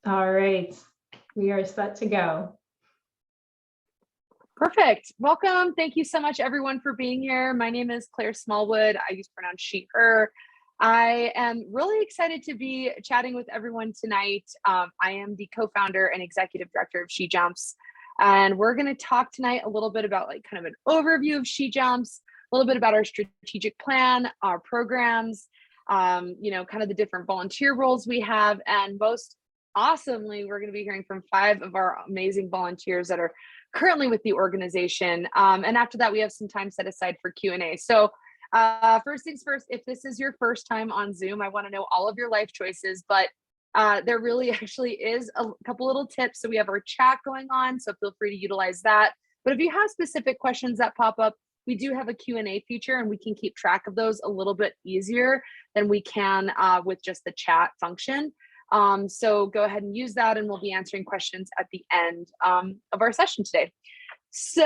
All right, we are set to go. Perfect. Welcome. Thank you so much, everyone, for being here. My name is Claire Smallwood. I use pronouns she, her. I am really excited to be chatting with everyone tonight. I am the co-founder and executive director of SheJumps. And we're going to talk tonight a little bit about kind of an overview of SheJumps, a little bit about our strategic plan, our programs, kind of the different volunteer roles we have. And most awesomely, we're going to be hearing from 5 of our amazing volunteers that are currently with the organization. And after that, we have some time set aside for Q&A. So first things first, if this is your first time on Zoom, I want to know all of your life choices, but there really actually is a couple little tips. So we have our chat going on, so feel free to utilize that. But if you have specific questions that pop up, we do have a Q&A feature, and we can keep track of those a little bit easier than we can with just the chat function. So go ahead and use that, and we'll be answering questions at the end of our session today. So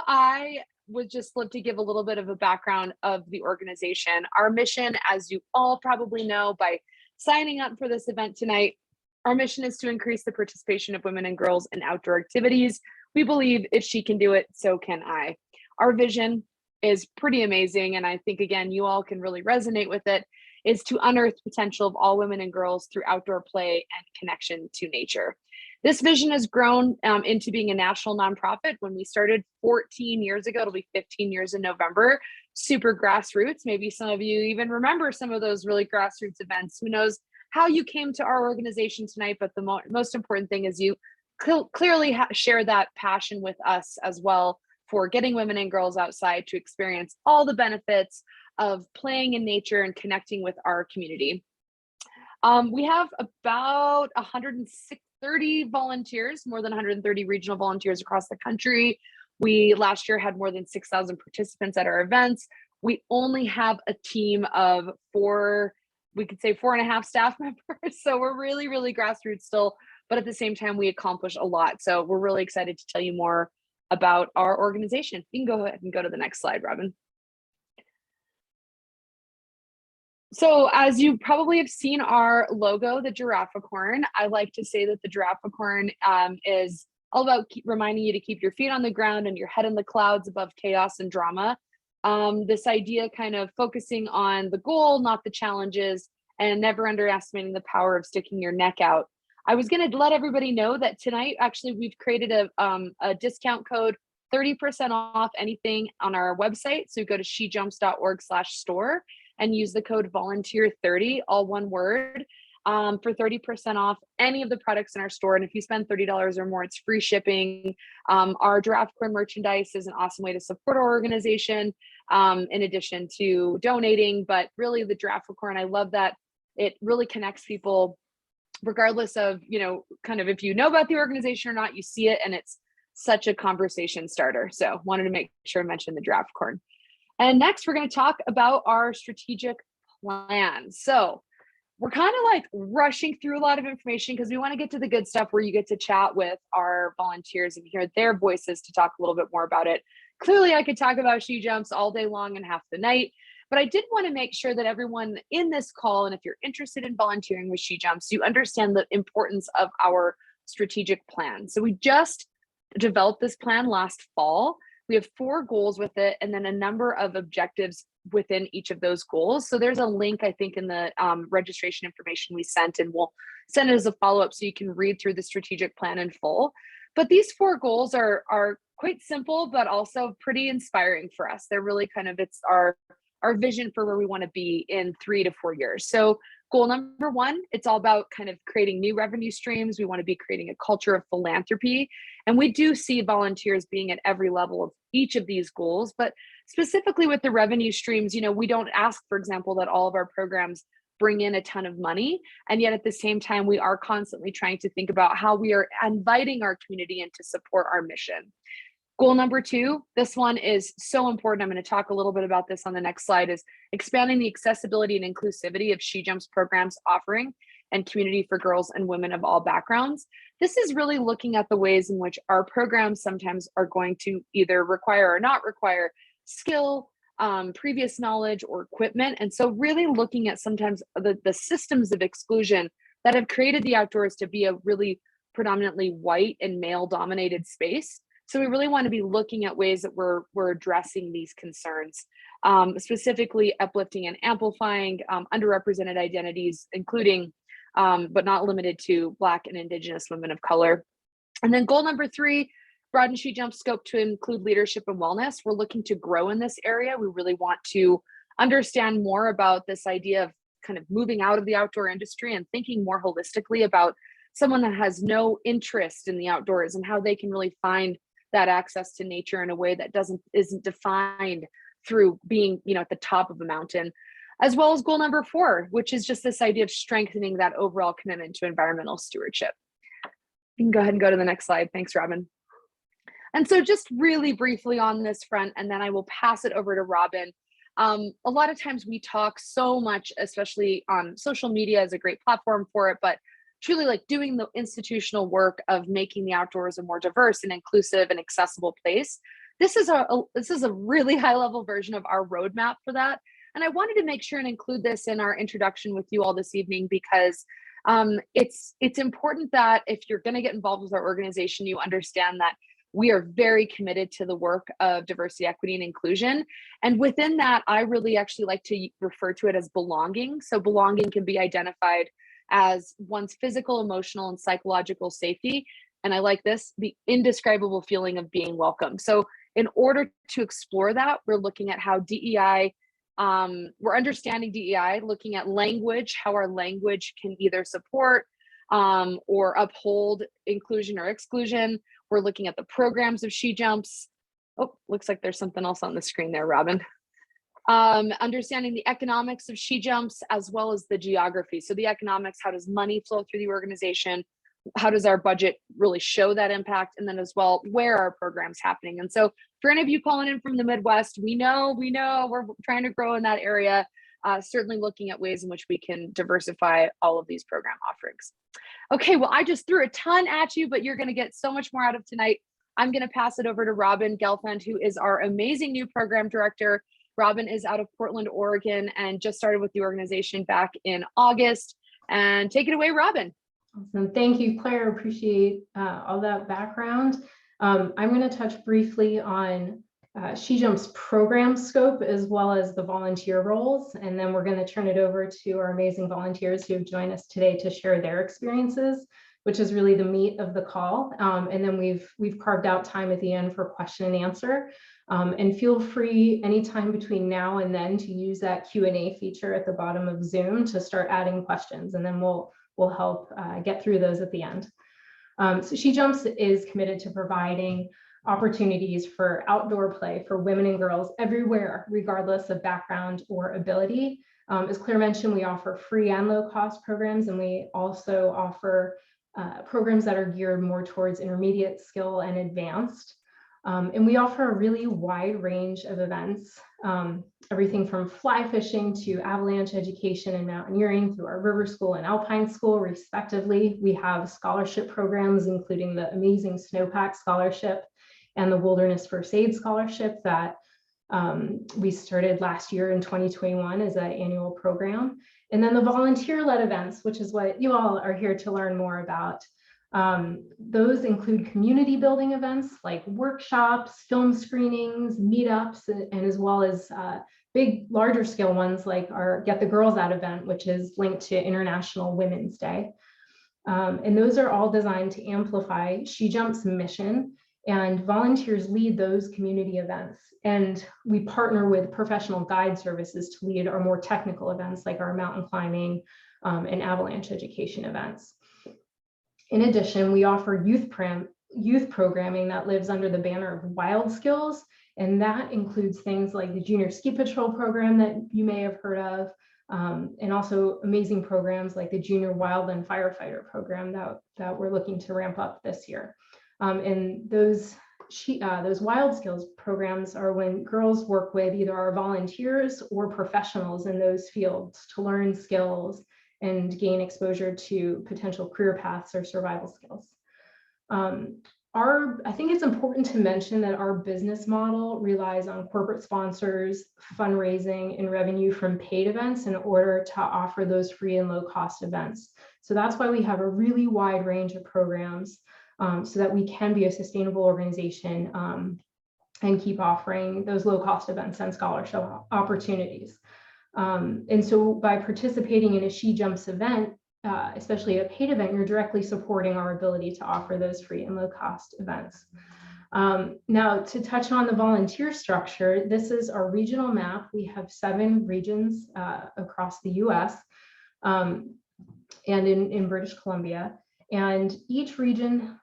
I would just love to give a little bit of a background of the organization. Our mission, as you all probably know by signing up for this event tonight, our mission is to increase the participation of women and girls in outdoor activities. We believe if she can do it, so can I. Our vision is pretty amazing, and I think, again, you all can really resonate with it, is to unearth the potential of all women and girls through outdoor play and connection to nature. This vision has grown into being a national nonprofit. When we started 14 years ago, it'll be 15 years in November, super grassroots. Maybe some of you even remember some of those really grassroots events. Who knows how you came to our organization tonight, but the most important thing is you clearly share that passion with us as well for getting women and girls outside to experience all the benefits of playing in nature and connecting with our community. We have about 130 volunteers, more than 130 regional volunteers across the country. We last year had more than 6,000 participants at our events. We only have a team of 4.5 staff members. So we're really, really grassroots still, but at the same time, we accomplish a lot. So we're really excited to tell you more about our organization. You can go ahead and go to the next slide, Robin. So as you probably have seen our logo, the girafficorn, I like to say that the girafficorn is all about reminding you to keep your feet on the ground and your head in the clouds above chaos and drama. This idea kind of focusing on the goal, not the challenges, and never underestimating the power of sticking your neck out. I was going to let everybody know that tonight, actually, we've created a discount code, 30% off anything on our website. So go to shejumps.org/store. and use the code volunteer30, all one word, for 30% off any of the products in our store. And if you spend $30 or more, it's free shipping. Our girafficorn merchandise is an awesome way to support our organization, in addition to donating. But really, the girafficorn, I love that it really connects people, regardless of, kind of if you know about the organization or not, you see it, and it's such a conversation starter. So wanted to make sure to mention the girafficorn. And next, we're going to talk about our strategic plan. So we're kind of rushing through a lot of information because we want to get to the good stuff where you get to chat with our volunteers and hear their voices to talk a little bit more about it. Clearly, I could talk about SheJumps all day long and half the night, but I did want to make sure that everyone in this call, and if you're interested in volunteering with SheJumps, you understand the importance of our strategic plan. So we just developed this plan last fall. We have 4 goals with it, and then a number of objectives within each of those goals. So there's a link, I think, in the registration information we sent, and we'll send it as a follow-up so you can read through the strategic plan in full. But these 4 goals are quite simple, but also pretty inspiring for us. They're really it's our vision for where we want to be in 3 to 4 years. So goal number 1, it's all about kind of creating new revenue streams. We want to be creating a culture of philanthropy. And we do see volunteers being at every level of each of these goals, but specifically with the revenue streams, we don't ask, for example, that all of our programs bring in a ton of money. And yet at the same time, we are constantly trying to think about how we are inviting our community in to support our mission. Goal number 2, this one is so important. I'm going to talk a little bit about this on the next slide, is expanding the accessibility and inclusivity of SheJumps programs offering and community for girls and women of all backgrounds. This is really looking at the ways in which our programs sometimes are going to either require or not require skill, previous knowledge, or equipment. And so really looking at sometimes the systems of exclusion that have created the outdoors to be a really predominantly white and male dominated space. So we really want to be looking at ways that we're addressing these concerns, specifically uplifting and amplifying underrepresented identities, including, but not limited to, Black and Indigenous women of color. And then goal number 3, broaden SheJumps scope to include leadership and wellness. We're looking to grow in this area. We really want to understand more about this idea of kind of moving out of the outdoor industry and thinking more holistically about someone that has no interest in the outdoors and how they can really find that access to nature in a way that isn't defined through being, at the top of a mountain. As well as goal number 4, which is just this idea of strengthening that overall commitment to environmental stewardship. You can go ahead and go to the next slide. Thanks, Robin. And so just really briefly on this front, and then I will pass it over to Robin. A lot of times we talk so much, especially on social media is a great platform for it, but truly like doing the institutional work of making the outdoors a more diverse and inclusive and accessible place. This is a really high level version of our roadmap for that. And I wanted to make sure and include this in our introduction with you all this evening, because it's important that if you're going to get involved with our organization, you understand that we are very committed to the work of diversity, equity, and inclusion. And within that, I really actually like to refer to it as belonging. So belonging can be identified as one's physical, emotional, and psychological safety. And I like this, the indescribable feeling of being welcome. So in order to explore that, we're looking at how DEI, we're understanding DEI, looking at language, how our language can either support or uphold inclusion or exclusion. We're looking at the programs of SheJumps. Oh, looks like there's something else on the screen there, Robin. Understanding the economics of SheJumps as well as the geography. So the economics, how does money flow through the organization? How does our budget really show that impact? And then as well, where are programs happening? And so for any of you calling in from the Midwest, we know we're trying to grow in that area, certainly looking at ways in which we can diversify all of these program offerings. Okay, well, I just threw a ton at you, but you're gonna get so much more out of tonight. I'm gonna pass it over to Robin Gelfand, who is our amazing new program director. Robin is out of Portland, Oregon, and just started with the organization back in August. And take it away, Robin. Awesome. Thank you, Claire. Appreciate all that background. I'm going to touch briefly on SheJumps program scope as well as the volunteer roles, and then we're going to turn it over to our amazing volunteers who have joined us today to share their experiences, which is really the meat of the call. And then we've carved out time at the end for question and answer. And feel free anytime between now and then to use that Q&A feature at the bottom of Zoom to start adding questions, and then we'll help get through those at the end. So SheJumps is committed to providing opportunities for outdoor play for women and girls everywhere, regardless of background or ability. As Claire mentioned, we offer free and low cost programs, and we also offer programs that are geared more towards intermediate skill and advanced. And we offer a really wide range of events, everything from fly fishing to avalanche education and mountaineering through our river school and alpine school, respectively. We have scholarship programs, including the amazing Snowpack Scholarship and the Wilderness First Aid Scholarship that we started last year in 2021 as an annual program. And then the volunteer-led events, which is what you all are here to learn more about. Those include community building events like workshops, film screenings, meetups, and as well as big, larger scale ones like our Get the Girls Out event, which is linked to International Women's Day. And those are all designed to amplify SheJumps' mission, and volunteers lead those community events. And we partner with professional guide services to lead our more technical events like our mountain climbing and avalanche education events. In addition, we offer youth programming that lives under the banner of Wild Skills, and that includes things like the Junior Ski Patrol program that you may have heard of, and also amazing programs like the Junior Wildland Firefighter program that we're looking to ramp up this year. And those Wild Skills programs are when girls work with either our volunteers or professionals in those fields to learn skills and gain exposure to potential career paths or survival skills. I think it's important to mention that our business model relies on corporate sponsors, fundraising, and revenue from paid events in order to offer those free and low cost events. So that's why we have a really wide range of programs, so that we can be a sustainable organization and keep offering those low-cost events and scholarship opportunities. And so by participating in a SheJumps event, especially a paid event, you're directly supporting our ability to offer those free and low-cost events. Now, to touch on the volunteer structure, this is our regional map. We have 7 regions across the US and in British Columbia. And each region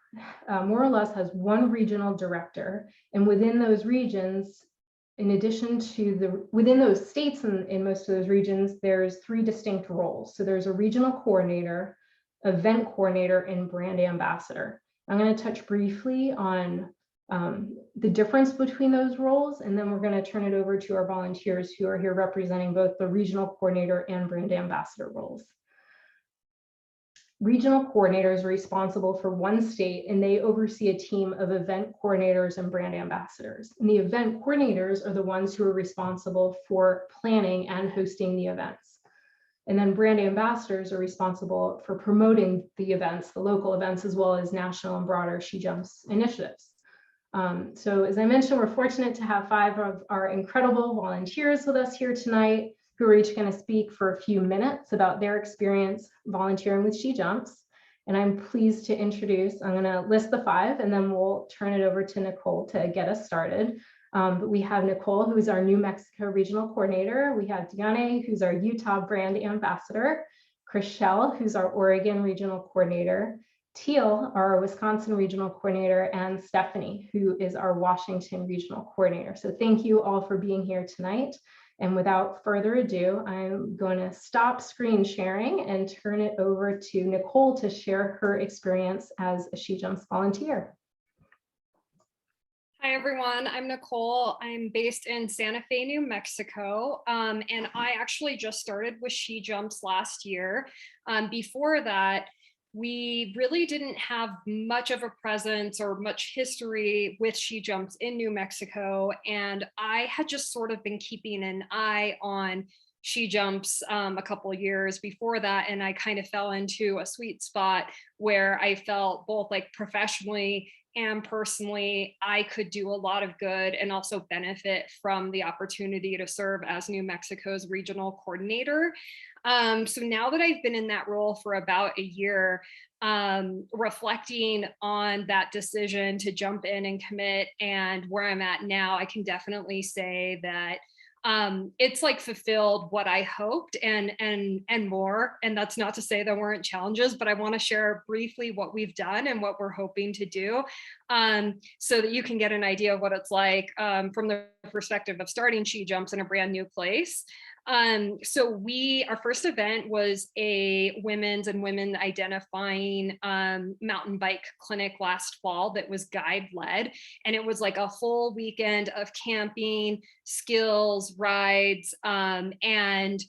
more or less has one regional director. And within those regions, in addition to within those states and in most of those regions, there's 3 distinct roles. So there's a regional coordinator, event coordinator, and brand ambassador. I'm going to touch briefly on the difference between those roles, and then we're going to turn it over to our volunteers who are here representing both the regional coordinator and brand ambassador roles. Regional coordinators are responsible for one state, and they oversee a team of event coordinators and brand ambassadors. And the event coordinators are the ones who are responsible for planning and hosting the events. And then brand ambassadors are responsible for promoting the events, the local events, as well as national and broader SheJumps initiatives. So as I mentioned, we're fortunate to have 5 of our incredible volunteers with us here tonight, who are each going to speak for a few minutes about their experience volunteering with SheJumps. And I'm pleased to introduce, I'm going to list the 5, and then we'll turn it over to Nicole to get us started. But we have Nicole, who's our New Mexico Regional Coordinator. We have Diane, who's our Utah Brand Ambassador. Chriselle, who's our Oregon Regional Coordinator. Teal, our Wisconsin Regional Coordinator, and Stephanie, who is our Washington Regional Coordinator. So thank you all for being here tonight. And without further ado, I'm going to stop screen sharing and turn it over to Nicole to share her experience as a SheJumps volunteer. Hi, everyone. I'm Nicole. I'm based in Santa Fe, New Mexico, and I actually just started with SheJumps last year. Before that, we really didn't have much of a presence or much history with SheJumps in New Mexico, and I had just sort of been keeping an eye on SheJumps a couple of years before that, and I kind of fell into a sweet spot where I felt both like professionally and personally I could do a lot of good and also benefit from the opportunity to serve as New Mexico's regional coordinator. So now that I've been in that role for about a year, reflecting on that decision to jump in and commit and where I'm at now, I can definitely say that it's like fulfilled what I hoped and more. And that's not to say there weren't challenges, but I want to share briefly what we've done and what we're hoping to do, so that you can get an idea of what it's like from the perspective of starting SheJumps in a brand new place. So our first event was a women's and women identifying mountain bike clinic last fall that was guide led. And it was like a full weekend of camping, skills, rides, and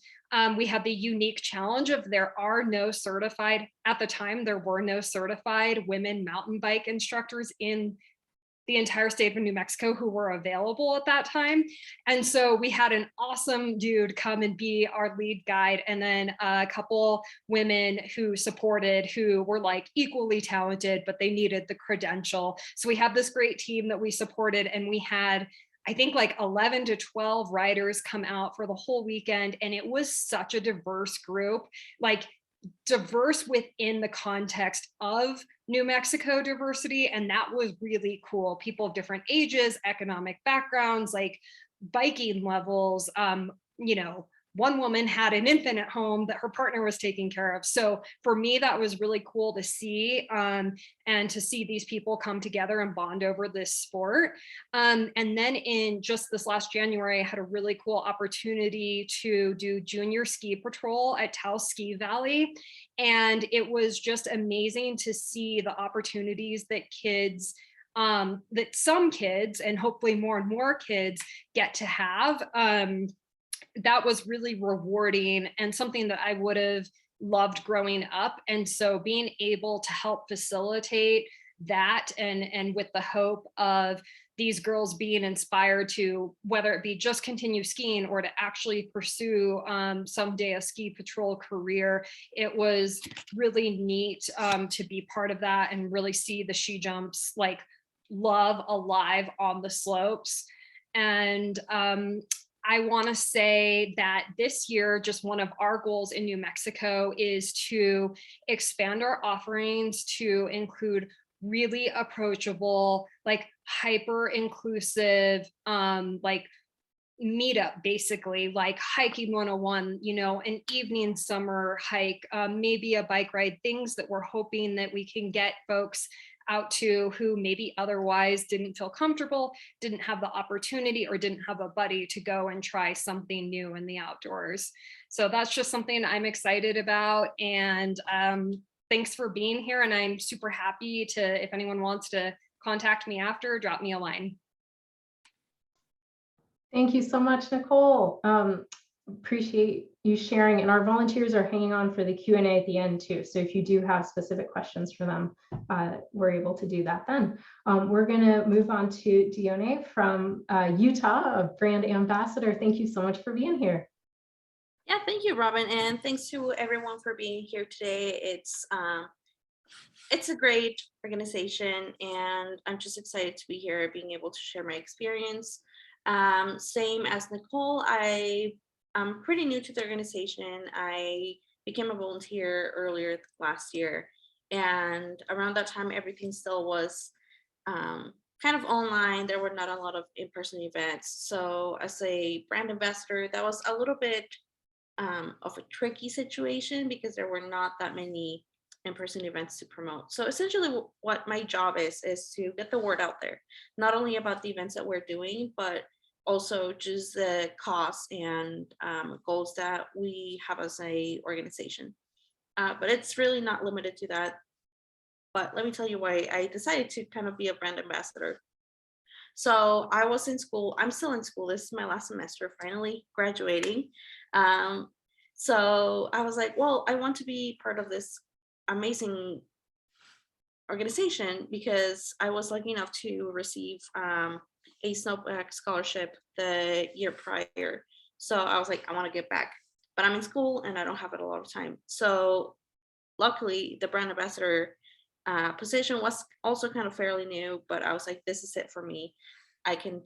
we had the unique challenge of at the time, there were no certified women mountain bike instructors in the entire state of New Mexico who were available at that time. And so we had an awesome dude come and be our lead guide, and then a couple women who supported, who were like equally talented, but they needed the credential. So we had this great team that we supported, and we had, I think, like 11 to 12 riders come out for the whole weekend. And it was such a diverse group, like diverse within the context of New Mexico diversity. And that was really cool. People of different ages, economic backgrounds, like biking levels. One woman had an infant at home that her partner was taking care of. So for me, that was really cool to see, and to see these people come together and bond over this sport. And then in just this last January, I had a really cool opportunity to do junior ski patrol at Taos Ski Valley. And it was just amazing to see the opportunities that that some kids, and hopefully more and more kids, get to have. That was really rewarding and something that I would have loved growing up. And so being able to help facilitate that, and with the hope of these girls being inspired to, whether it be just continue skiing or to actually pursue someday a ski patrol career. It was really neat to be part of that and really see the SheJumps like love alive on the slopes. And I want to say that this year, just one of our goals in New Mexico is to expand our offerings to include really approachable, like hyper inclusive, like meetup, basically like hiking 101, you know, an evening summer hike, maybe a bike ride, things that we're hoping that we can get folks out to who maybe otherwise didn't feel comfortable, didn't have the opportunity, or didn't have a buddy to go and try something new in the outdoors. So that's just something I'm excited about. And thanks for being here. And I'm super happy to, if anyone wants to contact me after, drop me a line. Thank you so much, Nicole. Appreciate you sharing, and our volunteers are hanging on for the Q&A at the end too. So if you do have specific questions for them, we're able to do that then. We're gonna move on to Dione from Utah, a brand ambassador. Thank you so much for being here. Yeah, thank you, Robin, and thanks to everyone for being here today. It's a great organization, and I'm just excited to be here, being able to share my experience. Same as Nicole, I'm pretty new to the organization. I became a volunteer earlier last year, and around that time, everything still was kind of online. There were not a lot of in-person events. So as a brand ambassador, that was a little bit of a tricky situation because there were not that many in-person events to promote. So essentially what my job is to get the word out there, not only about the events that we're doing, but also just the costs and goals that we have as a organization. But it's really not limited to that. But let me tell you why I decided to kind of be a brand ambassador. So I was in school, I'm still in school, this is my last semester, finally graduating. So I was like, well, I want to be part of this amazing organization because I was lucky enough to receive a snowback scholarship the year prior. So I was like, I want to give back, but I'm in school and I don't have it a lot of time. So luckily the brand ambassador position was also kind of fairly new, but I was like, this is it for me. I can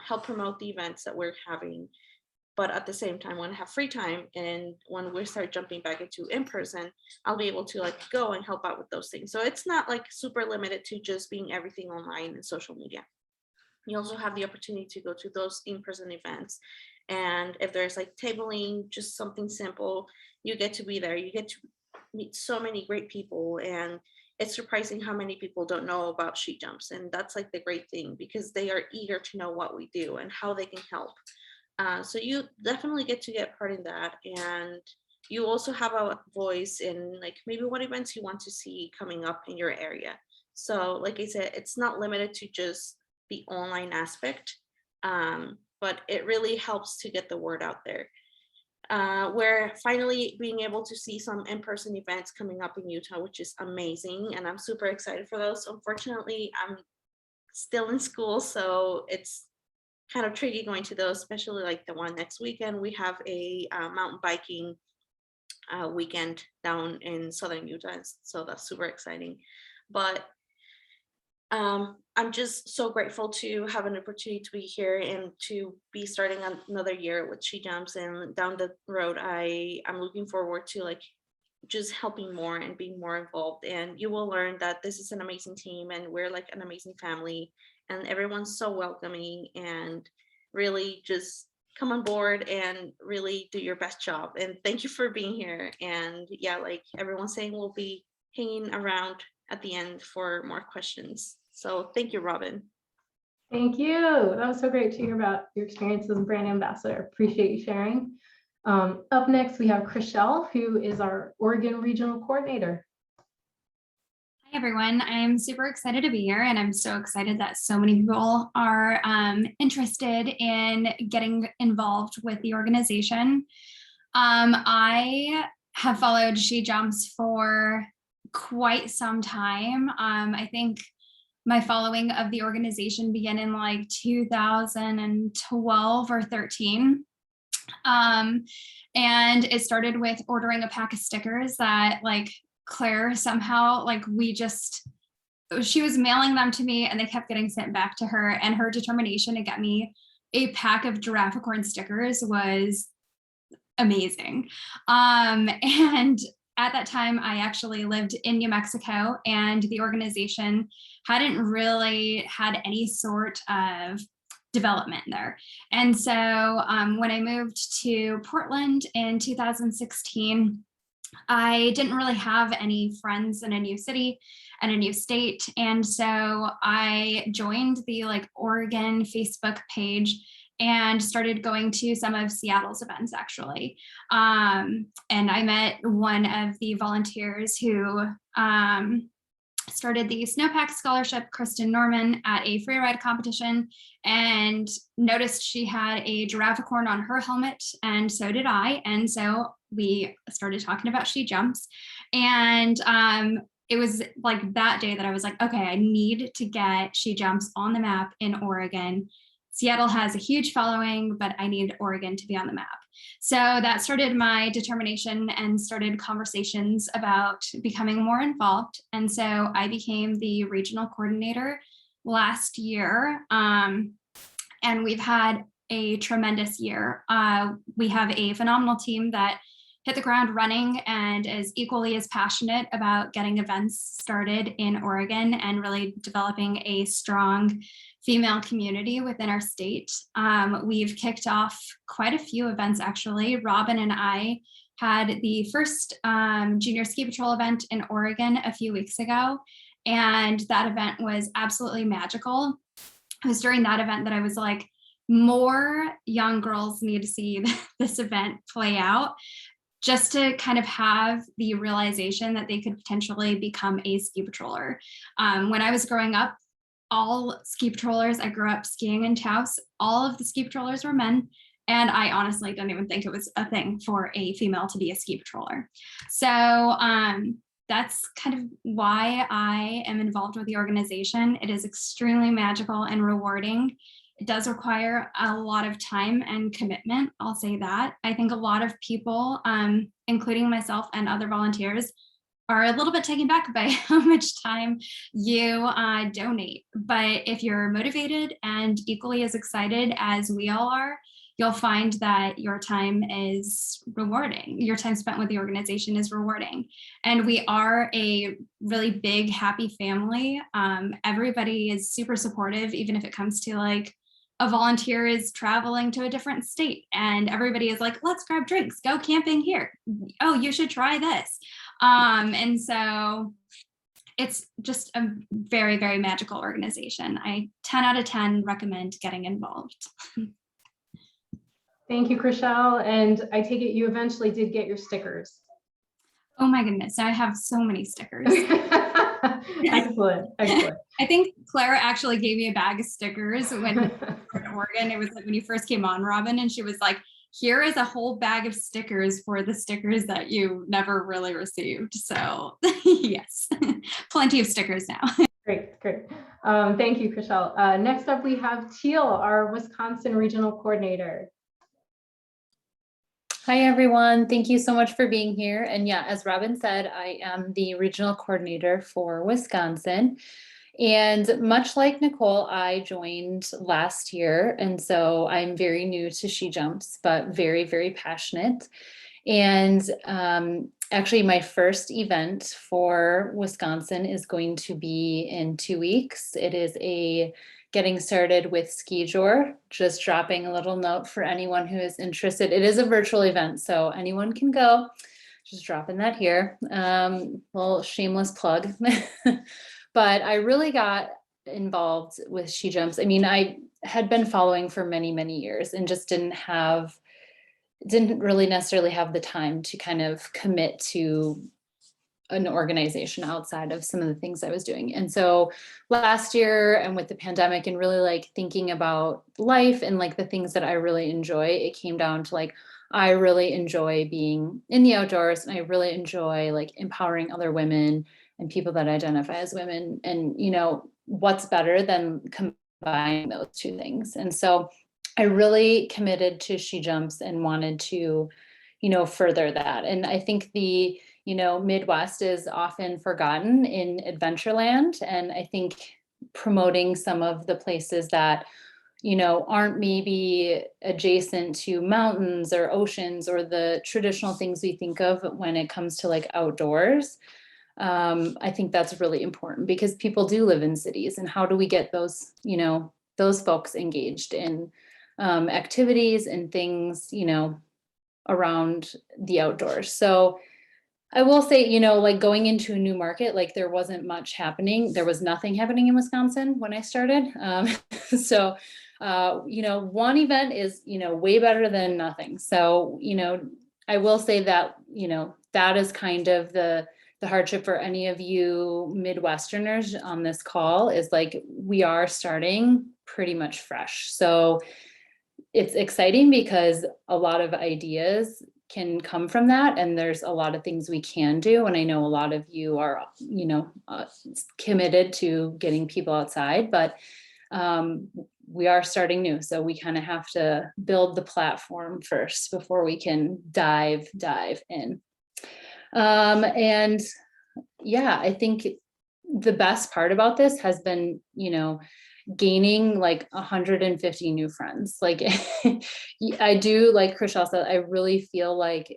help promote the events that we're having, but at the same time, when I have free time and when we start jumping back into in-person, I'll be able to like go and help out with those things. So it's not like super limited to just being everything online and social media. You also have the opportunity to go to those in-person events. And if there's like tabling, just something simple, you get to be there. You get to meet so many great people, and it's surprising how many people don't know about SheJumps. And that's like the great thing, because they are eager to know what we do and how they can help. So you definitely get to get part in that. And you also have a voice in like maybe what events you want to see coming up in your area. So like I said, it's not limited to just the online aspect, but it really helps to get the word out there. We're finally being able to see some in-person events coming up in Utah, which is amazing. And I'm super excited for those. Unfortunately, I'm still in school, so it's kind of tricky going to those, especially like the one next weekend. We have a mountain biking weekend down in southern Utah, so that's super exciting. But I'm just so grateful to have an opportunity to be here and to be starting another year with SheJumps. And down the road, I'm looking forward to like just helping more and being more involved. And you will learn that this is an amazing team and we're like an amazing family, and everyone's so welcoming, and really just come on board and really do your best job. And thank you for being here. And yeah, like everyone's saying, we'll be hanging around at the end for more questions. So thank you, Robin. Thank you. That was so great to hear about your experience as a brand ambassador. Appreciate you sharing. Up next, we have Chriselle, who is our Oregon Regional Coordinator. Hi, everyone. I'm super excited to be here, and I'm so excited that so many people are interested in getting involved with the organization. I have followed SheJumps for quite some time. I think my following of the organization began in like 2012 or 13. And it started with ordering a pack of stickers that like Claire somehow, like she was mailing them to me and they kept getting sent back to her, and her determination to get me a pack of Girafficorn stickers was amazing. And at that time, I actually lived in New Mexico, and the organization hadn't really had any sort of development there. And so when I moved to Portland in 2016, I didn't really have any friends in a new city and a new state. And so I joined the like Oregon Facebook page and started going to some of Seattle's events actually. And I met one of the volunteers who started the Snowpack Scholarship, Kristen Norman, at a free ride competition, and noticed she had a Girafficorn on her helmet, and so did I. And so we started talking about SheJumps, and it was like that day that I was like, okay, I need to get SheJumps on the map in Oregon. Seattle has a huge following, but I need Oregon to be on the map. So that started my determination and started conversations about becoming more involved. And so I became the regional coordinator last year. And we've had a tremendous year. We have a phenomenal team that hit the ground running and is equally as passionate about getting events started in Oregon and really developing a strong female community within our state. We've kicked off quite a few events actually. Robin and I had the first junior ski patrol event in Oregon a few weeks ago, and that event was absolutely magical. It was during that event that I was like, more young girls need to see this event play out, just to kind of have the realization that they could potentially become a ski patroller. When I was growing up, all ski patrollers, I grew up skiing in Taos, all of the ski patrollers were men. And I honestly don't even think it was a thing for a female to be a ski patroller. So that's kind of why I am involved with the organization. It is extremely magical and rewarding. It does require a lot of time and commitment, I'll say that. I think a lot of people, including myself and other volunteers, are a little bit taken back by how much time you donate. But if you're motivated and equally as excited as we all are, you'll find that your time is rewarding. Your time spent with the organization is rewarding. And we are a really big, happy family. Everybody is super supportive, even if it comes to like, a volunteer is traveling to a different state and everybody is like, let's grab drinks, go camping here. Oh, you should try this. And so it's just a very, very magical organization. I 10 out of 10 recommend getting involved. Thank you, Chriselle. And I take it you eventually did get your stickers. Oh my goodness, I have so many stickers. Excellent, excellent. I think Clara actually gave me a bag of stickers when we were in Oregon. It was like when you first came on, Robin, and she was like, here is a whole bag of stickers for the stickers that you never really received. So yes, plenty of stickers now. Great, great. Thank you, Chriselle. Next up, we have Teal, our Wisconsin Regional Coordinator. Hi, everyone. Thank you so much for being here. And yeah, as Robin said, I am the regional coordinator for Wisconsin. And much like Nicole, I joined last year. And so I'm very new to SheJumps, but very, very passionate. And actually, my first event for Wisconsin is going to be in 2 weeks. It is a getting started with Ski Jour, just dropping a little note for anyone who is interested. It is a virtual event, so anyone can go. Just dropping that here. Little shameless plug. But I really got involved with SheJumps. I mean, I had been following for many, many years and just didn't really necessarily have the time to kind of commit to an organization outside of some of the things I was doing. And so last year, and with the pandemic and really like thinking about life and like the things that I really enjoy, it came down to like, I really enjoy being in the outdoors, and I really enjoy like empowering other women and people that identify as women. And, you know, what's better than combining those two things? And so I really committed to SheJumps and wanted to, further that. And I think the, Midwest is often forgotten in Adventureland. And I think promoting some of the places that, aren't maybe adjacent to mountains or oceans or the traditional things we think of when it comes to like outdoors. I think that's really important because people do live in cities, and how do we get those, those folks engaged in activities and things, around the outdoors. So I will say, like going into a new market, like there wasn't much happening. There was nothing happening in Wisconsin when I started. So, one event is, way better than nothing. So, I will say that, that is kind of the hardship for any of you Midwesterners on this call is like, we are starting pretty much fresh. So it's exciting because a lot of ideas can come from that, and there's a lot of things we can do. And I know a lot of you are, committed to getting people outside, but we are starting new. So we kind of have to build the platform first before we can dive in. And yeah, I think the best part about this has been, gaining like 150 new friends. Like I do, like Chriselle said, I really feel like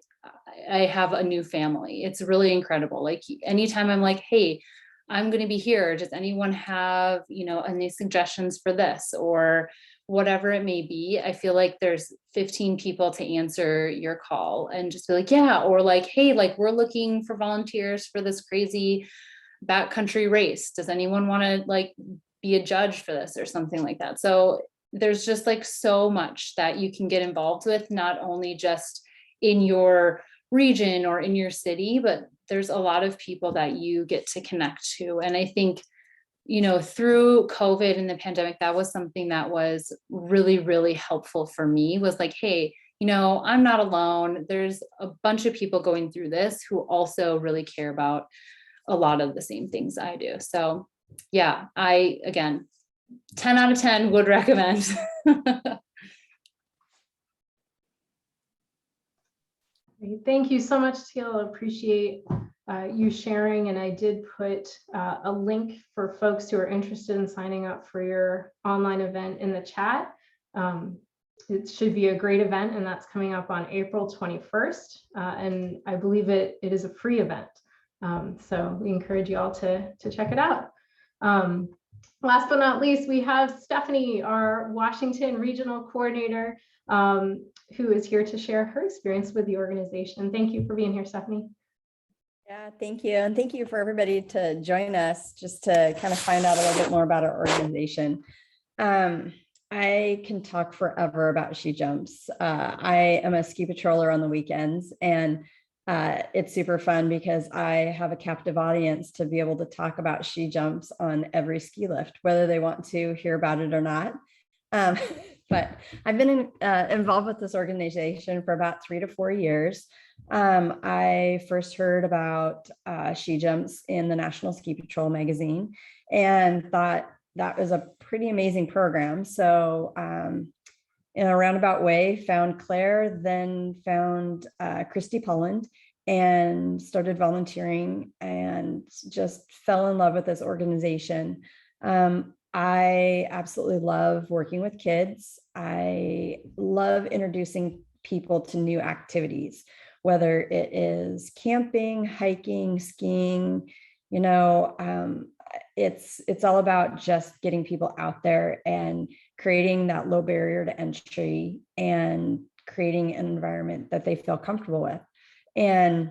I have a new family. It's really incredible. Like anytime I'm like, hey, I'm going to be here. Does anyone have, any suggestions for this or whatever it may be? I feel like there's 15 people to answer your call and just be like, yeah. Or like, hey, like we're looking for volunteers for this crazy backcountry race. Does anyone want to like be a judge for this or something like that? So there's just like so much that you can get involved with, not only just in your region or in your city, but there's a lot of people that you get to connect to. And I think, through COVID and the pandemic, that was something that was really, really helpful for me, was like, hey, I'm not alone. There's a bunch of people going through this who also really care about a lot of the same things I do. So yeah, again, 10 out of 10 would recommend. Thank you so much, Teal. I appreciate you sharing. And I did put a link for folks who are interested in signing up for your online event in the chat. It should be a great event, and that's coming up on April 21st. And I believe it is a free event. So we encourage you all to check it out. Last but not least, we have Stephanie, our Washington Regional Coordinator, who is here to share her experience with the organization. Thank you for being here, Stephanie. Yeah, thank you. And thank you for everybody to join us just to kind of find out a little bit more about our organization. I can talk forever about SheJumps. I am a ski patroller on the weekends, and it's super fun because I have a captive audience to be able to talk about SheJumps on every ski lift, whether they want to hear about it or not. But I've been involved with this organization for about 3 to 4 years. I first heard about SheJumps in the National Ski Patrol magazine and thought that was a pretty amazing program. So in a roundabout way, found Claire, then found Christy Polland, and started volunteering and just fell in love with this organization. I absolutely love working with kids. I love introducing people to new activities, whether it is camping, hiking, skiing, it's all about just getting people out there and creating that low barrier to entry and creating an environment that they feel comfortable with. And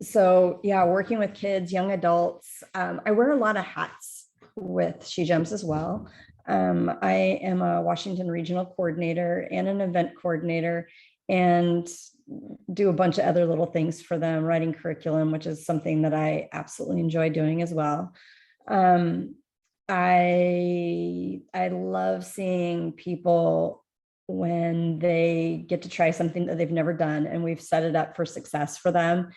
so yeah, working with kids, young adults, I wear a lot of hats with SheJumps as well. I am a Washington Regional Coordinator and an event coordinator, and do a bunch of other little things for them, writing curriculum, which is something that I absolutely enjoy doing as well. I love seeing people when they get to try something that they've never done and we've set it up for success for them.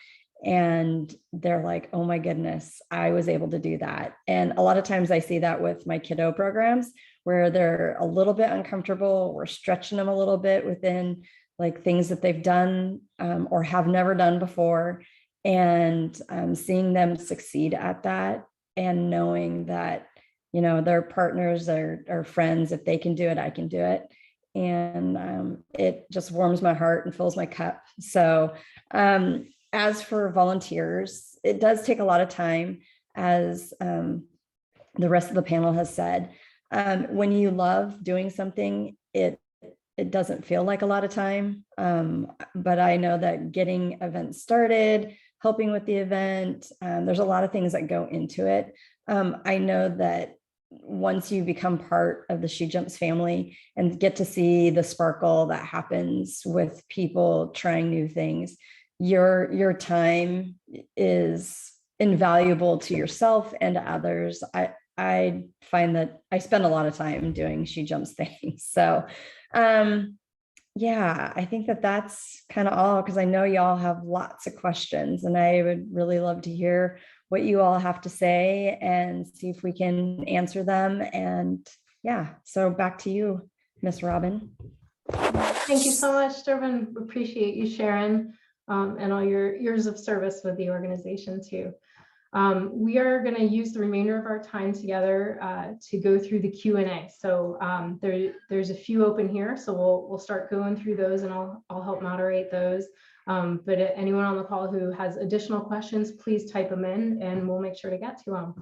and they're like, oh my goodness, I was able to do that. And a lot of times I see that with my kiddo programs where they're a little bit uncomfortable. We're stretching them a little bit within like things that they've done or have never done before. And seeing them succeed at that and knowing that, you know, their partners or friends, if they can do it, I can do it. And it just warms my heart and fills my cup. So as for volunteers, it does take a lot of time, as the rest of the panel has said. When you love doing something, it doesn't feel like a lot of time. But I know that getting events started, helping with the event, there's a lot of things that go into it. I know that once you become part of the SheJumps family and get to see the sparkle that happens with people trying new things, your time is invaluable to yourself and to others. I find that I spend a lot of time doing SheJumps things. So yeah, I think that that's kind of all, because I know y'all have lots of questions and I would really love to hear what you all have to say and see if we can answer them. And yeah, so back to you, Miss Robin. Thank you so much, Durbin. Appreciate you sharing and all your years of service with the organization too. We are going to use the remainder of our time together to go through the Q&A. So there's a few open here, so we'll start going through those, and I'll help moderate those. But anyone on the call who has additional questions, please type them in, and we'll make sure to get to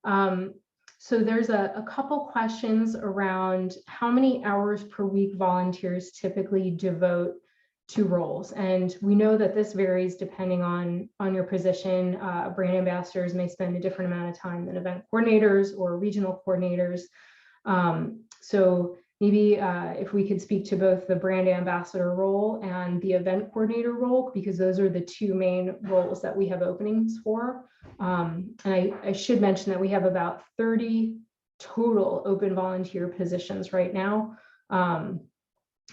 them. So there's a couple questions around how many hours per week volunteers typically devote to roles. And we know that this varies depending on your position. Brand ambassadors may spend a different amount of time than event coordinators or regional coordinators. So maybe if we could speak to both the brand ambassador role and the event coordinator role, because those are the two main roles that we have openings for. And I should mention that we have about 30 total open volunteer positions right now.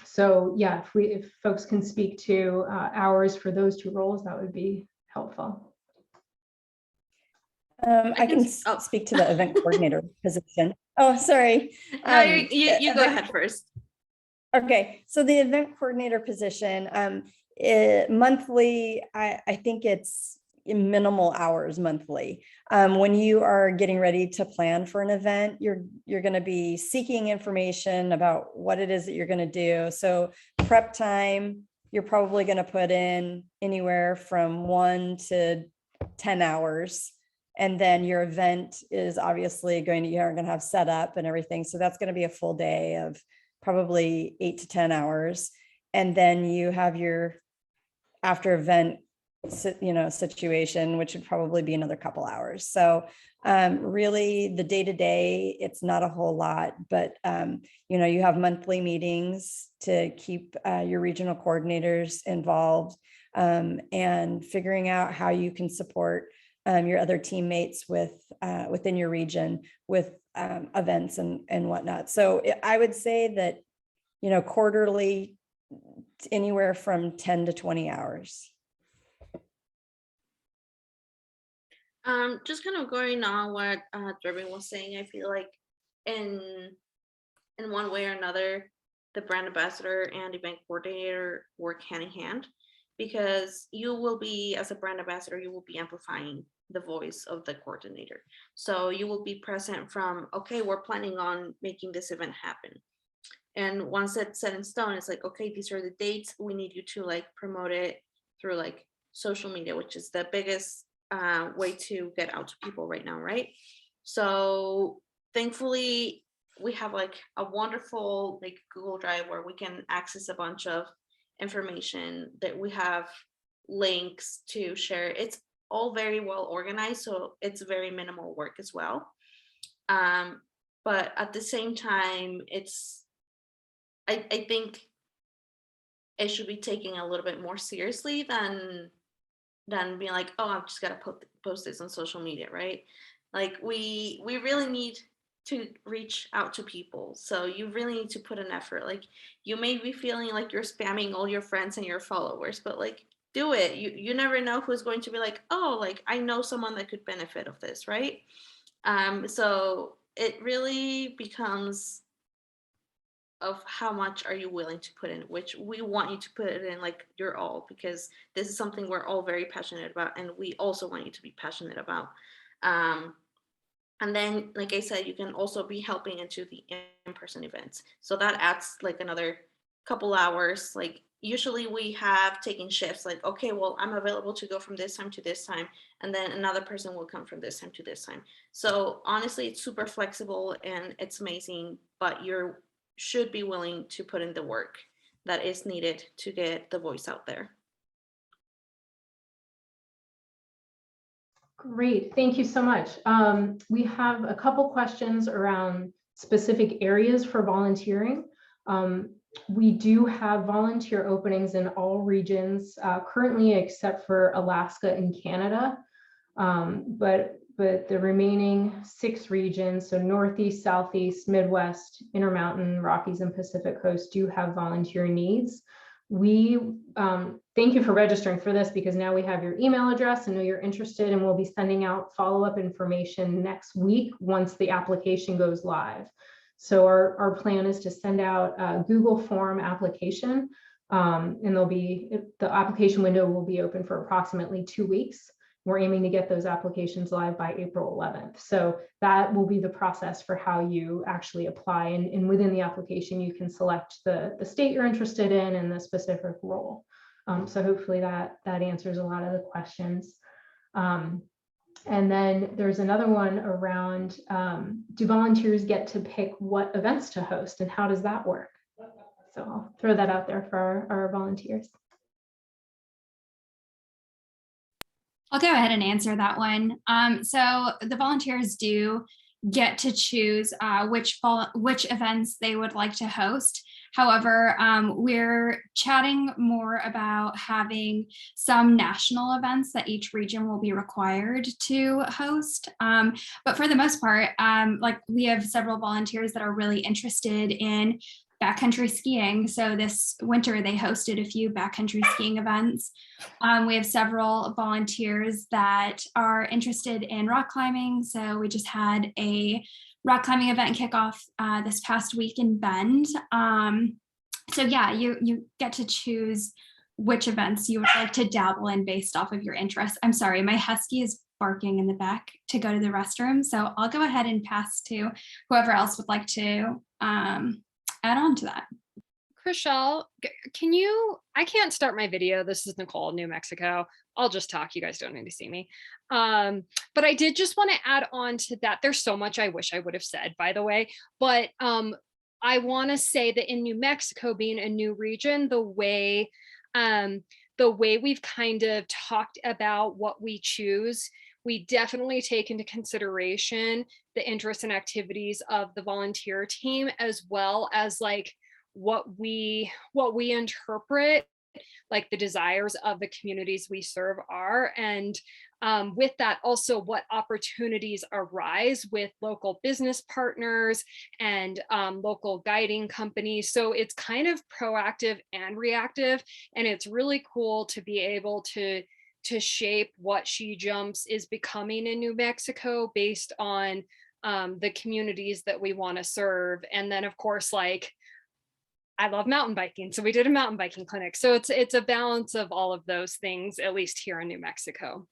So yeah, if folks can speak to hours for those two roles, that would be helpful. I can speak to the event coordinator position. Oh, sorry. No, you go ahead first. Okay, so the event coordinator position, monthly, I think it's minimal hours monthly. When you are getting ready to plan for an event, you're going to be seeking information about what it is that you're going to do. So prep time, you're probably going to put in anywhere from 1 to 10 hours. And then your event is obviously you're going to have setup and everything. So that's going to be a full day of probably 8 to 10 hours. And then you have your after event situation, which would probably be another couple hours. So really the day-to-day, it's not a whole lot, but you have monthly meetings to keep your regional coordinators involved and figuring out how you can support your other teammates within your region with events and whatnot. So I would say that, quarterly, anywhere from 10 to 20 hours. Just kind of going on what Durbin was saying, I feel like in one way or another, the brand ambassador and event coordinator work hand in hand, because you will be, as a brand ambassador, you will be amplifying the voice of the coordinator. So you will be present from, okay, we're planning on making this event happen. And once it's set in stone, it's like, okay, these are the dates. We need you to promote it through social media, which is the biggest way to get out to people right now, right? So thankfully we have a wonderful Google Drive where we can access a bunch of information, that we have links to share. It's all very well organized, so it's very minimal work as well. But at the same time, I think it should be taken a little bit more seriously than being like, oh, I've just got to post this on social media, right? We really need to reach out to people. So you really need to put an effort. You may be feeling like you're spamming all your friends and your followers, but do it. You never know who's going to be like, oh, like I know someone that could benefit of this, right? So it really becomes of how much are you willing to put in, which we want you to put it in like your all, because this is something we're all very passionate about, and we also want you to be passionate about. And then, like I said, you can also be helping into the in-person events. So that adds like another couple hours. Like usually we have taken shifts like, okay, well, I'm available to go from this time to this time. And then another person will come from this time to this time. So honestly, it's super flexible and it's amazing, but you should be willing to put in the work that is needed to get the voice out there. Great, thank you so much. We have a couple questions around specific areas for volunteering. We do have volunteer openings in all regions currently, except for Alaska and Canada. But the remaining 6 regions, so Northeast, Southeast, Midwest, Intermountain, Rockies, and Pacific Coast, do have volunteer needs. We thank you for registering for this, because now we have your email address and know you're interested, and we'll be sending out follow-up information next week once the application goes live. So our plan is to send out a Google form application, and the application window will be open for approximately 2 weeks. We're aiming to get those applications live by April 11th. So that will be the process for how you actually apply. And within the application, you can select the state you're interested in and the specific role. So hopefully that answers a lot of the questions. And then there's another one around, do volunteers get to pick what events to host, and how does that work? So I'll throw that out there for our volunteers. I'll go ahead and answer that one. So the volunteers do get to choose which events they would like to host. However, we're chatting more about having some national events that each region will be required to host. But for the most part, like we have several volunteers that are really interested in backcountry skiing. So this winter they hosted a few backcountry skiing events. We have several volunteers that are interested in rock climbing. So we just had a rock climbing event kickoff this past week in Bend. So yeah, you get to choose which events you would like to dabble in based off of your interests. I'm sorry, my husky is barking in the back to go to the restroom. So I'll go ahead and pass to whoever else would like to add on to that. Chriselle, I can't start my video. This is Nicole, New Mexico. I'll just talk. You guys don't need to see me. But I did just want to add on to that. There's so much I wish I would have said, by the way, but I want to say that in New Mexico, being a new region, the way we've kind of talked about what we choose, we definitely take into consideration the interests and activities of the volunteer team, as well as like what we interpret like the desires of the communities we serve are. And with that, also what opportunities arise with local business partners and local guiding companies. So it's kind of proactive and reactive. And it's really cool to be able to shape what SheJumps is becoming in New Mexico based on the communities that we want to serve. And then of course, like, I love mountain biking. So we did a mountain biking clinic. So it's a balance of all of those things, at least here in New Mexico.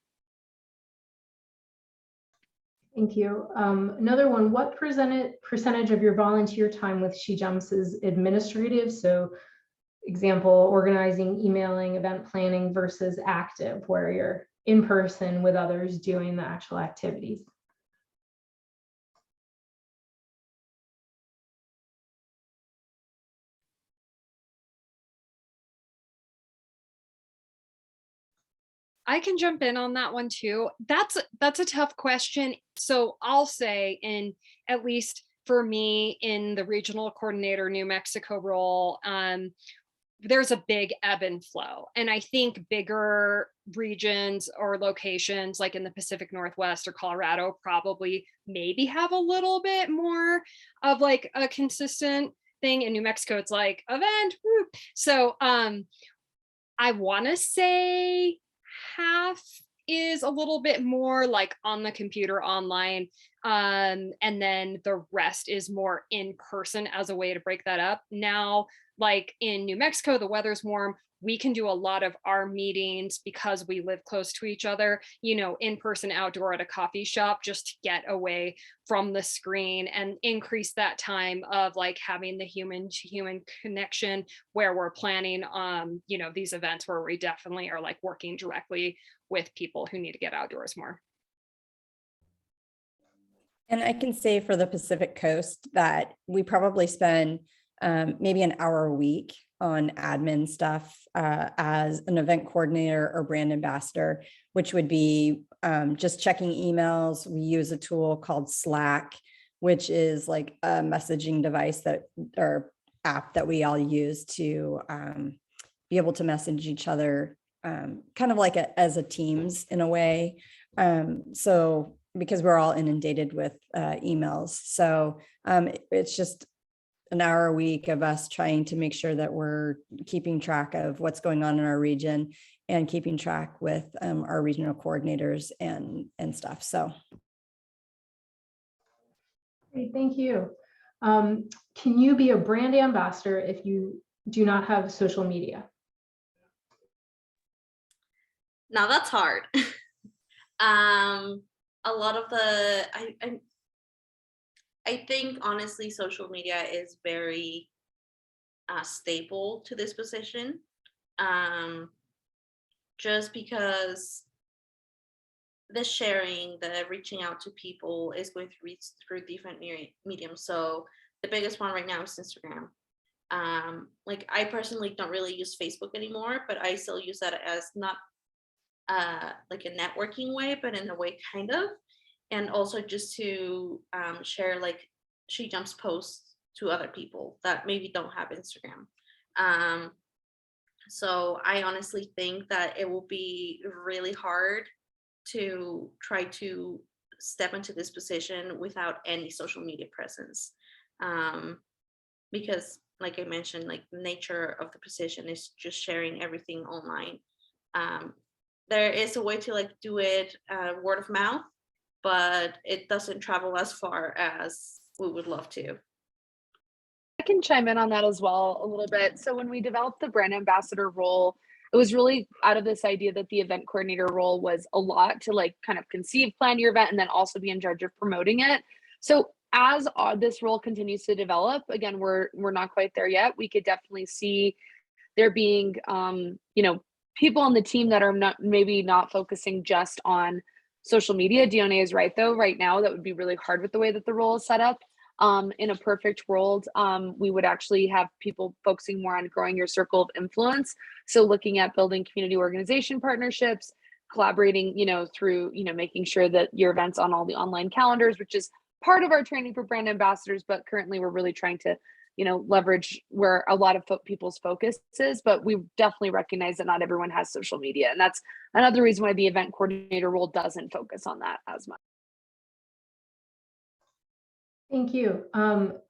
Thank you. Another one, what percentage of your volunteer time with SheJumps is administrative? So example, organizing, emailing, event planning versus active, where you're in person with others doing the actual activities. I can jump in on that one too. That's a tough question. So I'll say, in at least for me in the regional coordinator New Mexico role, there's a big ebb and flow. And I think bigger regions or locations like in the Pacific Northwest or Colorado probably maybe have a little bit more of like a consistent thing. In New Mexico, it's like event. Whoop. So I want to say half is a little bit more like on the computer online. And then the rest is more in person as a way to break that up. Now, like in New Mexico, the weather's warm. We can do a lot of our meetings because we live close to each other, you know, in person, outdoor at a coffee shop, just to get away from the screen and increase that time of like having the human to human connection where we're planning you know, these events where we definitely are like working directly with people who need to get outdoors more. And I can say for the Pacific Coast that we probably spend maybe an hour a week on admin stuff as an event coordinator or brand ambassador, which would be just checking emails. We use a tool called Slack, which is like a messaging device that or app that we all use to be able to message each other kind of like as a Teams in a way. So because we're all inundated with emails. So it's just an hour a week of us trying to make sure that we're keeping track of what's going on in our region and keeping track with our regional coordinators and stuff. So. Great, thank you. Can you be a brand ambassador if you do not have social media? Now that's hard. A lot of the, I think honestly, social media is very stable to this position. Just because the sharing, the reaching out to people is going to reach through different mediums. So the biggest one right now is Instagram. Like I personally don't really use Facebook anymore, but I still use that as not like a networking way, but in a way kind of, and also just to share like SheJumps posts to other people that maybe don't have Instagram. So I honestly think that it will be really hard to try to step into this position without any social media presence, because like I mentioned, like the nature of the position is just sharing everything online. There is a way to like do it word of mouth, but it doesn't travel as far as we would love to. I can chime in on that as well a little bit. So when we developed the brand ambassador role, it was really out of this idea that the event coordinator role was a lot to like kind of conceive, plan your event, and then also be in charge of promoting it. So as this role continues to develop, again, we're not quite there yet. We could definitely see there being, you know, people on the team that are maybe not focusing just on social media. Dione is right though. Right now, that would be really hard with the way that the role is set up. In a perfect world, we would actually have people focusing more on growing your circle of influence. So looking at building community organization partnerships, collaborating, you know, through, you know, making sure that your event's on all the online calendars, which is part of our training for brand ambassadors. But currently we're really trying to, you know, leverage where a lot of people's focus is, but we definitely recognize that not everyone has social media. And that's another reason why the event coordinator role doesn't focus on that as much. Thank you.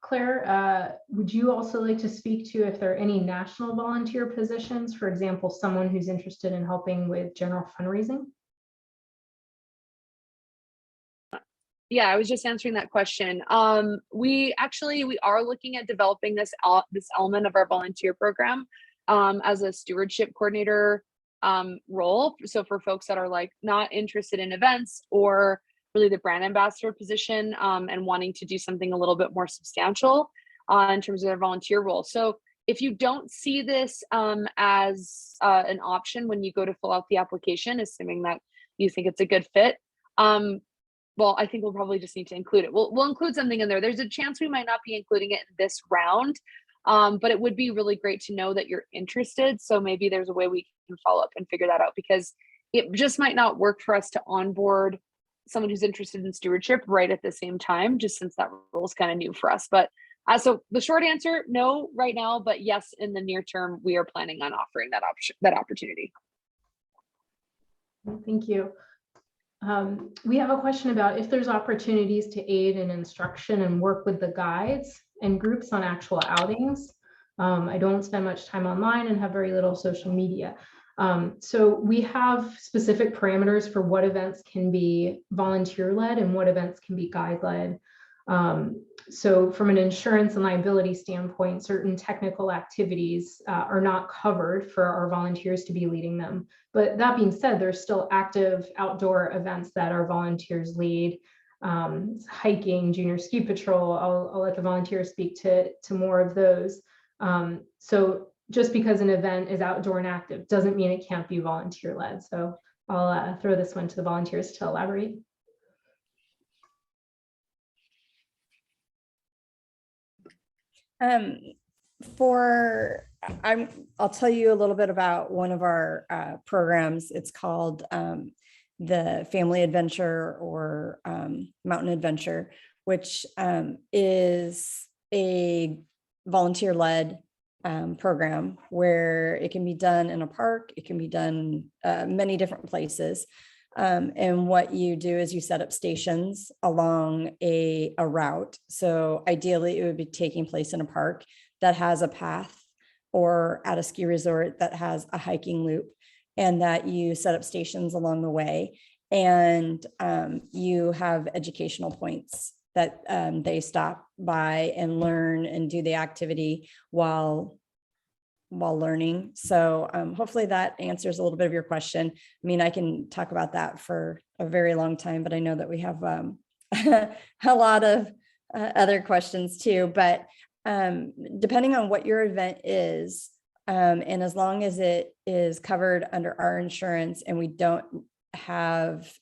Claire, would you also like to speak to if there are any national volunteer positions, for example, someone who's interested in helping with general fundraising? Yeah, I was just answering that question. We are looking at developing this element of our volunteer program as a stewardship coordinator role. So for folks that are like not interested in events or really the brand ambassador position and wanting to do something a little bit more substantial in terms of their volunteer role. So if you don't see this as an option when you go to fill out the application, assuming that you think it's a good fit, well, I think we'll probably just need to include it. We'll include something in there. There's a chance we might not be including it in this round, but it would be really great to know that you're interested. So maybe there's a way we can follow up and figure that out, because it just might not work for us to onboard someone who's interested in stewardship right at the same time, just since that role is kind of new for us. But so the short answer, no right now, but yes, in the near term, we are planning on offering that opportunity. Thank you. We have a question about if there's opportunities to aid in instruction and work with the guides and groups on actual outings. I don't spend much time online and have very little social media. So we have specific parameters for what events can be volunteer-led and what events can be guide-led. So from an insurance and liability standpoint, certain technical activities are not covered for our volunteers to be leading them. But that being said, there's still active outdoor events that our volunteers lead. Hiking, junior ski patrol, I'll let the volunteers speak to more of those. So just because an event is outdoor and active doesn't mean it can't be volunteer-led. So I'll throw this one to the volunteers to elaborate. I'll tell you a little bit about one of our programs. It's called the Family Adventure or Mountain Adventure, which is a volunteer-led program where it can be done in a park. It can be done many different places. And what you do is you set up stations along a route. So ideally it would be taking place in a park that has a path, or at a ski resort that has a hiking loop, and that you set up stations along the way. And you have educational points that they stop by and learn and do the activity while learning. So hopefully that answers a little bit of your question. I mean, I can talk about that for a very long time, but I know that we have a lot of other questions too. But depending on what your event is, and as long as it is covered under our insurance and we don't have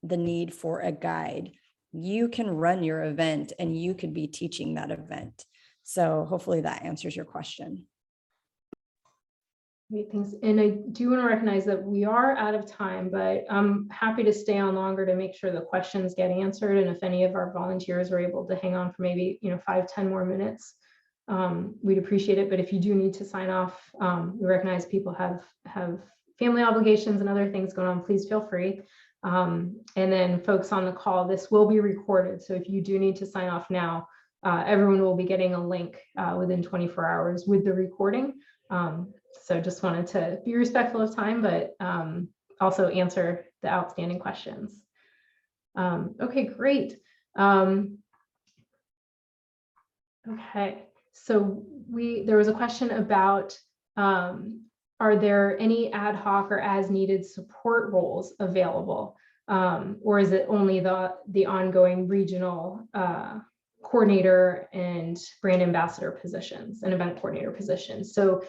the need for a guide, you can run your event and you could be teaching that event. So hopefully that answers your question. Great, thanks. And I do want to recognize that we are out of time, but I'm happy to stay on longer to make sure the questions get answered. And if any of our volunteers are able to hang on for maybe 5-10 more minutes, we'd appreciate it. But if you do need to sign off, we recognize people have family obligations and other things going on. Please feel free. And then folks on the call, this will be recorded. So if you do need to sign off now, everyone will be getting a link within 24 hours with the recording. So just wanted to be respectful of time, but also answer the outstanding questions. Okay, great. Okay, so there was a question about, are there any ad hoc or as needed support roles available? Or is it only the ongoing regional coordinator and brand ambassador positions and event coordinator positions? So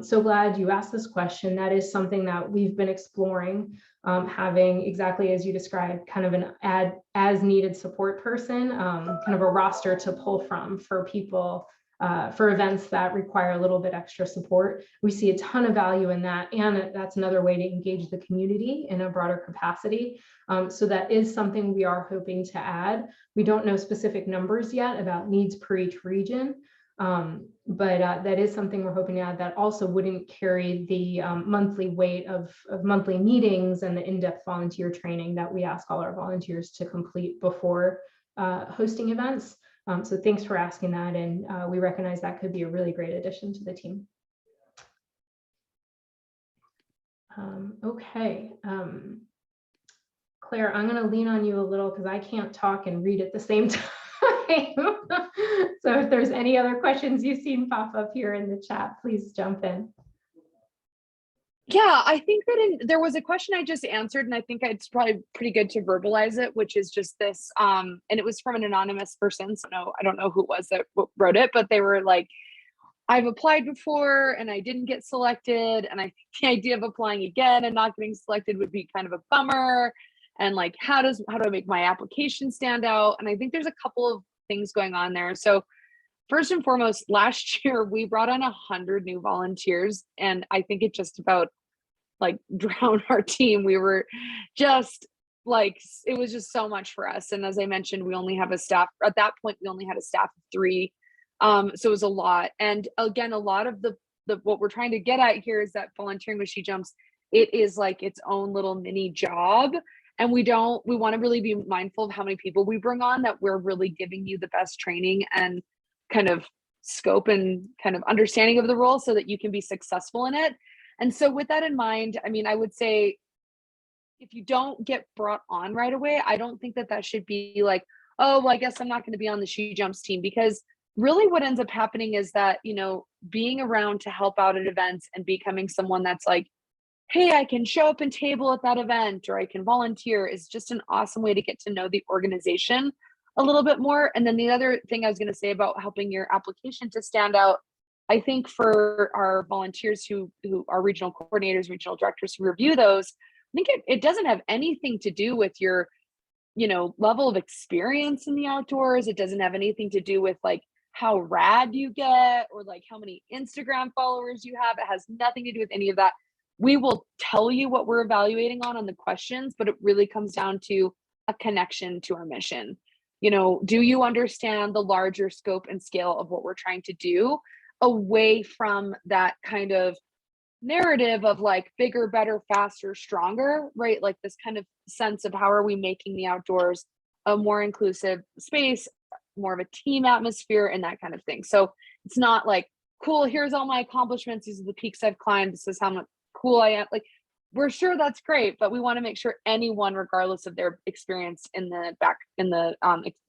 so glad you asked this question. That is something that we've been exploring, having exactly as you described, kind of an as needed support person, kind of a roster to pull from for people, for events that require a little bit extra support. We see a ton of value in that, and that's another way to engage the community in a broader capacity. So that is something we are hoping to add. We don't know specific numbers yet about needs per each region, but that is something we're hoping to add that also wouldn't carry the monthly weight of monthly meetings and the in-depth volunteer training that we ask all our volunteers to complete before hosting events. So thanks for asking that, and we recognize that could be a really great addition to the team. Okay. Claire, I'm going to lean on you a little because I can't talk and read at the same time. So if there's any other questions you've seen pop up here in the chat, please jump in. Yeah, I think that there was a question I just answered, and I think it's probably pretty good to verbalize it, which is just this, and it was from an anonymous person. So no, I don't know who it was that wrote it, but they were like, I've applied before and I didn't get selected. And I think the idea of applying again and not getting selected would be kind of a bummer. And like, how do I make my application stand out? And I think there's a couple of things going on there. So first and foremost, last year we brought on 100 new volunteers, and I think it just about like drowned our team. We were just like, it was just so much for us. And as I mentioned, we only have a staff, at that point, we only had a staff of 3. So it was a lot. And again, a lot of the what we're trying to get at here is that volunteering with SheJumps, it is like its own little mini job. And we want to really be mindful of how many people we bring on, that we're really giving you the best training and kind of scope and kind of understanding of the role so that you can be successful in it. And so with that in mind, I mean, I would say if you don't get brought on right away, I don't think that that should be like, oh, well, I guess I'm not going to be on the SheJumps team, because really what ends up happening is that, you know, being around to help out at events and becoming someone that's like, hey, I can show up and table at that event, or I can volunteer, is just an awesome way to get to know the organization a little bit more. And then the other thing I was going to say about helping your application to stand out, I think for our volunteers who are regional coordinators, regional directors who review those, I think it doesn't have anything to do with your, you know, level of experience in the outdoors. It doesn't have anything to do with like how rad you get or like how many Instagram followers you have. It has nothing to do with any of that. We will tell you what we're evaluating on the questions, but it really comes down to a connection to our mission. You know, do you understand the larger scope and scale of what we're trying to do, away from that kind of narrative of like bigger, better, faster, stronger, right? Like this kind of sense of how are we making the outdoors a more inclusive space, more of a team atmosphere, and that kind of thing. So it's not like, cool, here's all my accomplishments, these are the peaks I've climbed, this is how much cool I am. Like, we're sure that's great, but we want to make sure anyone, regardless of their experience in the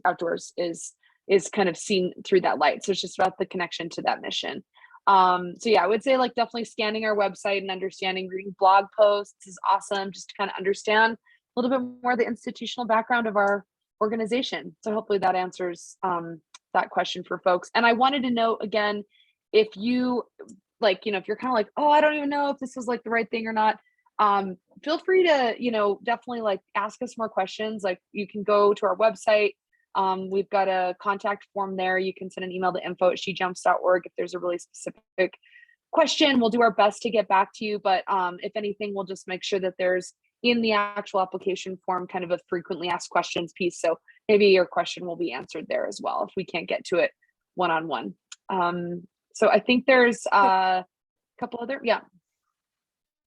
outdoors, is kind of seen through that light. So it's just about the connection to that mission. So yeah, I would say like definitely scanning our website and understanding, reading blog posts is awesome, just to kind of understand a little bit more the institutional background of our organization. So hopefully that answers that question for folks. And I wanted to know again, if you like, you know, if you're kind of like, oh, I don't even know if this is like the right thing or not, feel free to, you know, definitely like ask us more questions. Like you can go to our website. We've got a contact form there. You can send an email to info@shejumps.org if there's a really specific question. We'll do our best to get back to you. But if anything, we'll just make sure that there's in the actual application form kind of a frequently asked questions piece. So maybe your question will be answered there as well if we can't get to it one-on-one. So I think there's a couple other, yeah.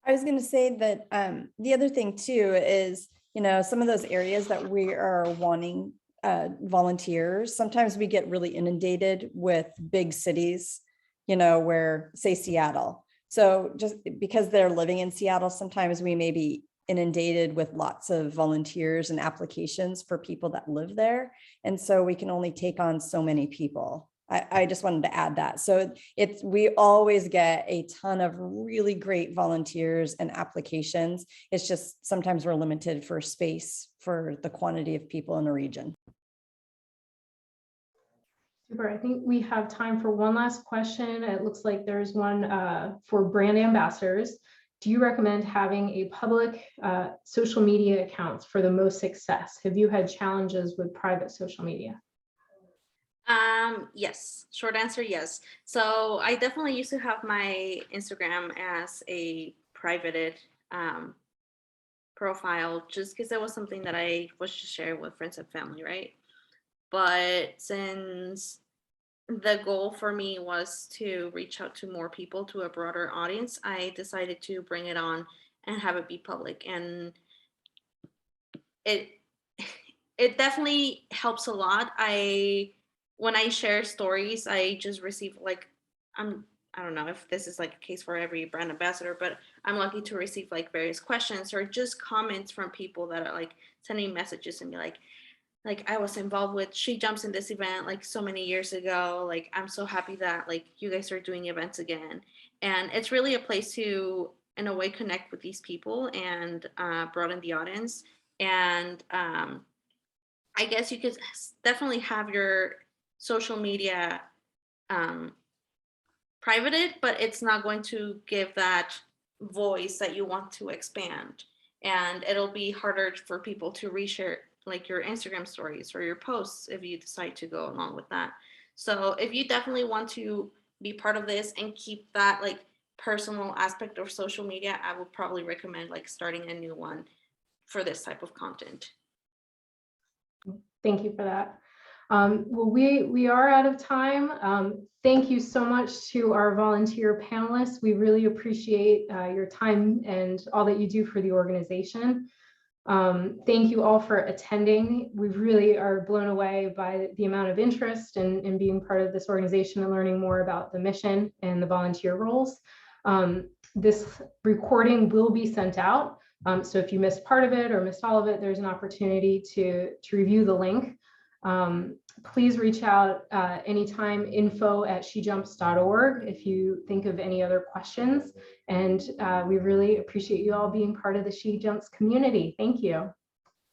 I was going to say that the other thing too is, you know, some of those areas that we are wanting volunteers, sometimes we get really inundated with big cities, you know, where say Seattle. So just because they're living in Seattle, sometimes we may be inundated with lots of volunteers and applications for people that live there. And so we can only take on so many people. I just wanted to add that. So we always get a ton of really great volunteers and applications. It's just sometimes we're limited for space for the quantity of people in a region. Super. I think we have time for one last question. It looks like there's one for brand ambassadors. Do you recommend having a public social media accounts for the most success? Have you had challenges with private social media? Yes, short answer, yes. So I definitely used to have my Instagram as a privated profile, just because that was something that I was to share with friends and family, right? But since the goal for me was to reach out to more people, to a broader audience, I decided to bring it on and have it be public. And it definitely helps a lot. When I share stories, I just receive like, I don't know if this is like a case for every brand ambassador, but I'm lucky to receive like various questions or just comments from people that are like sending messages and be like I was involved with SheJumps in this event like so many years ago. Like, I'm so happy that like you guys are doing events again. And it's really a place to, in a way, connect with these people and broaden the audience. And I guess you could definitely have your social media privated, but it's not going to give that voice that you want to expand. And it'll be harder for people to reshare like your Instagram stories or your posts if you decide to go along with that. So if you definitely want to be part of this and keep that like personal aspect of social media, I would probably recommend like starting a new one for this type of content. Thank you for that. Well, we are out of time. Thank you so much to our volunteer panelists. We really appreciate your time and all that you do for the organization. Thank you all for attending. We really are blown away by the amount of interest in being part of this organization and learning more about the mission and the volunteer roles. This recording will be sent out. So if you missed part of it or missed all of it, there's an opportunity to review the link. Please reach out anytime, info@shejumps.org, if you think of any other questions. And we really appreciate you all being part of the SheJumps community. Thank you.